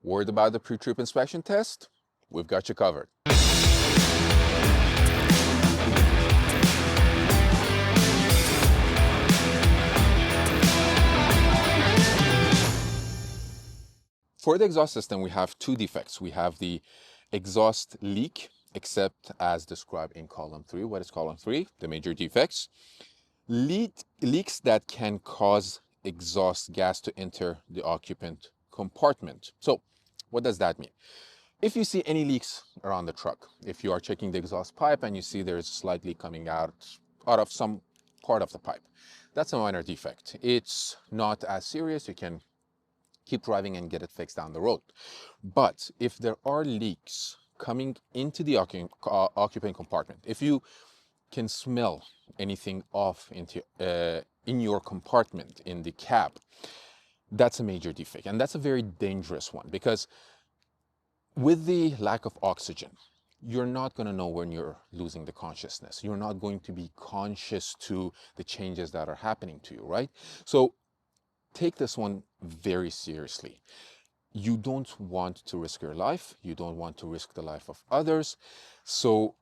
Worried about the pre-trip inspection test? We've got you covered. For the exhaust system, we have two defects. We have the exhaust leak, except as described in column 3. What is column 3? The major defects. Leaks that can cause exhaust gas to enter the occupant compartment. So what does that mean? If you see any leaks around the truck, if you are checking the exhaust pipe and you see there's slightly coming out of some part of the pipe, that's a minor defect. It's not as serious. You can keep driving and get it fixed down the road. But if there are leaks coming into the occupant compartment, if you can smell anything off in your compartment, in the cab, that's a major defect. And that's a very dangerous one, because with the lack of oxygen, you're not going to know when you're losing the consciousness. You're not going to be conscious to the changes that are happening to you, right? So take this one very seriously. You don't want to risk your life. You don't want to risk the life of others. So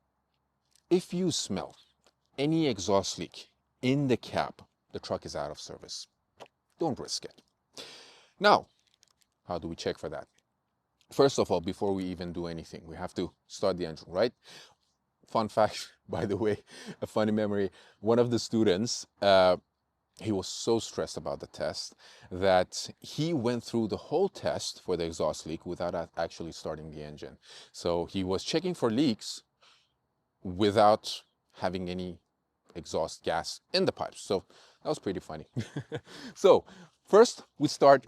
if you smell any exhaust leak in the cab, the truck is out of service. Don't risk it. Now, how do we check for that? First of all, before we even do anything, we have to start the engine, right? Fun fact, by the way, a funny memory. One of the students, he was so stressed about the test that he went through the whole test for the exhaust leak without actually starting the engine. So he was checking for leaks without having any exhaust gas in the pipes. So that was pretty funny. So first we start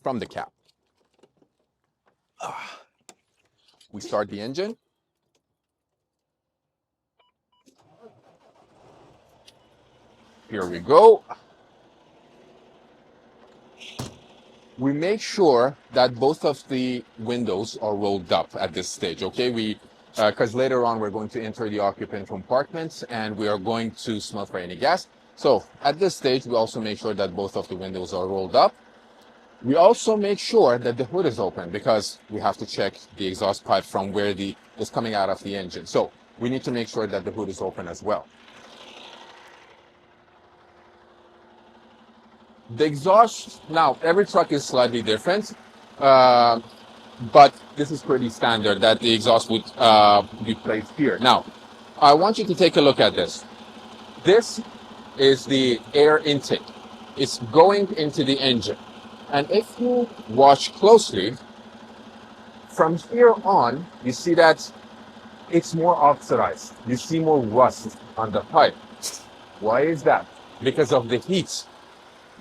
from the cab. We start the engine. Here we go. We make sure that both of the windows are rolled up at this stage, okay? Because later on we're going to enter the occupant compartments and we are going to smell for any gas. So at this stage, we also make sure that both of the windows are rolled up. We also make sure that the hood is open, because we have to check the exhaust pipe from where is coming out of the engine. So we need to make sure that the hood is open as well. The exhaust, now every truck is slightly different, but this is pretty standard that the exhaust would be placed here. Now, I want you to take a look at this. This is the air intake. It's going into the engine. And if you watch closely, from here on, you see that it's more oxidized. You see more rust on the pipe. Why is that? Because of the heat.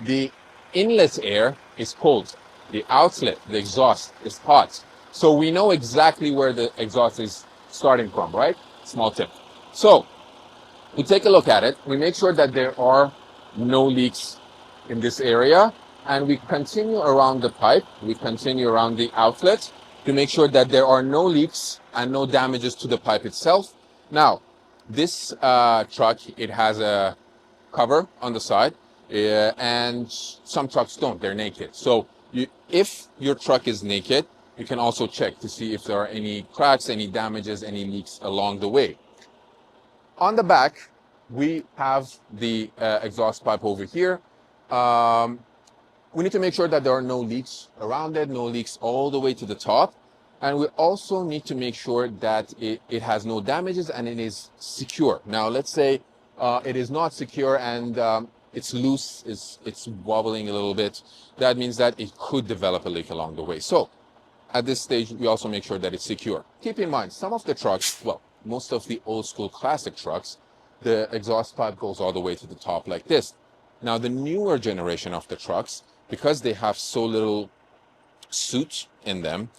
The inlet air is cold. The outlet, the exhaust, is hot. So we know exactly where the exhaust is starting from, right? Small tip. So we take a look at it. We make sure that there are no leaks in this area. And we continue around the pipe. We continue around the outlet to make sure that there are no leaks and no damages to the pipe itself. Now, this truck, it has a cover on the side. And some trucks don't, they're naked. So if your truck is naked, you can also check to see if there are any cracks, any damages, any leaks along the way. On the back, we have the exhaust pipe over here. We need to make sure that there are no leaks around it, no leaks all the way to the top. And we also need to make sure that it has no damages and it is secure. Now, let's say it is not secure and it's loose, it's wobbling a little bit. That means that it could develop a leak along the way. So at this stage, we also make sure that it's secure. Keep in mind, some of the trucks, well, most of the old school classic trucks, the exhaust pipe goes all the way to the top like this. Now, the newer generation of the trucks, because they have so little soot in them,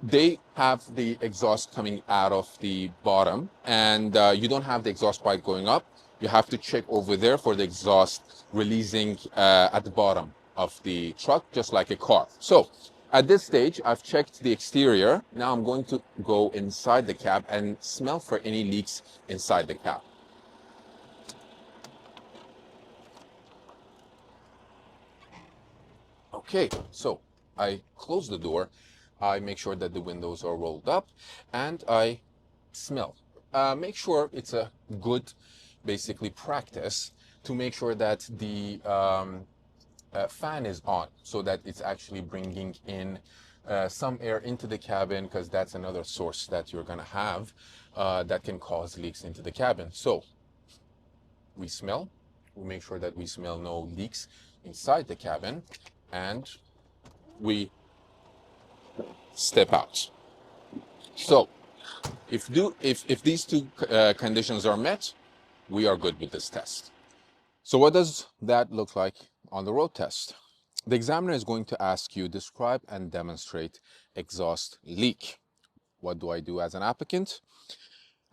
they have the exhaust coming out of the bottom, and you don't have the exhaust pipe going up. You have to check over there for the exhaust releasing at the bottom of the truck, just like a car. So at this stage, I've checked the exterior. Now I'm going to go inside the cab and smell for any leaks inside the cab. Okay, so I close the door, I make sure that the windows are rolled up, and I smell. Make sure it's a good, basically, practice to make sure that the fan is on so that it's actually bringing in some air into the cabin, because that's another source that you're going to have that can cause leaks into the cabin. So we smell, we make sure that we smell no leaks inside the cabin, and we step out. So if these two conditions are met, we are good with this test. So what does that look like on the road test? The examiner is going to ask you, describe and demonstrate exhaust leak. What do I do as an applicant?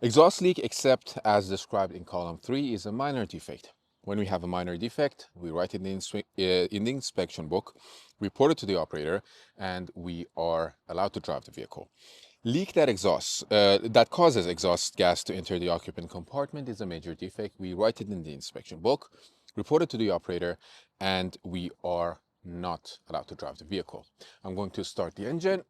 Exhaust leak, except as described in column 3, is a minor defect. When we have a minor defect, we write it in the inspection book, report it to the operator, and we are allowed to drive the vehicle. Leak that causes exhaust gas to enter the occupant compartment is a major defect. We write it in the inspection book, report it to the operator, and we are not allowed to drive the vehicle. I'm going to start the engine.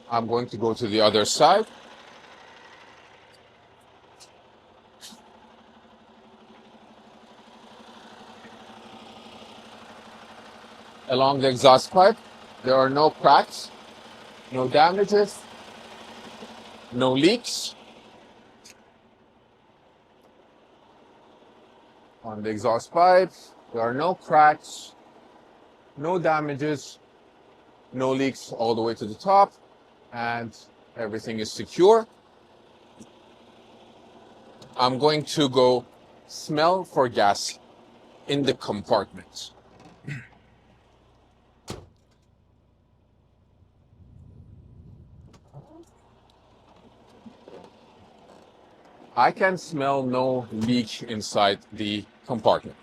I'm going to go to the other side. Along the exhaust pipe, there are no cracks, no damages, no leaks. On the exhaust pipe, there are no cracks, no damages, no leaks all the way to the top, and everything is secure. I'm going to go smell for gas in the compartment. I can smell no leak inside the compartment.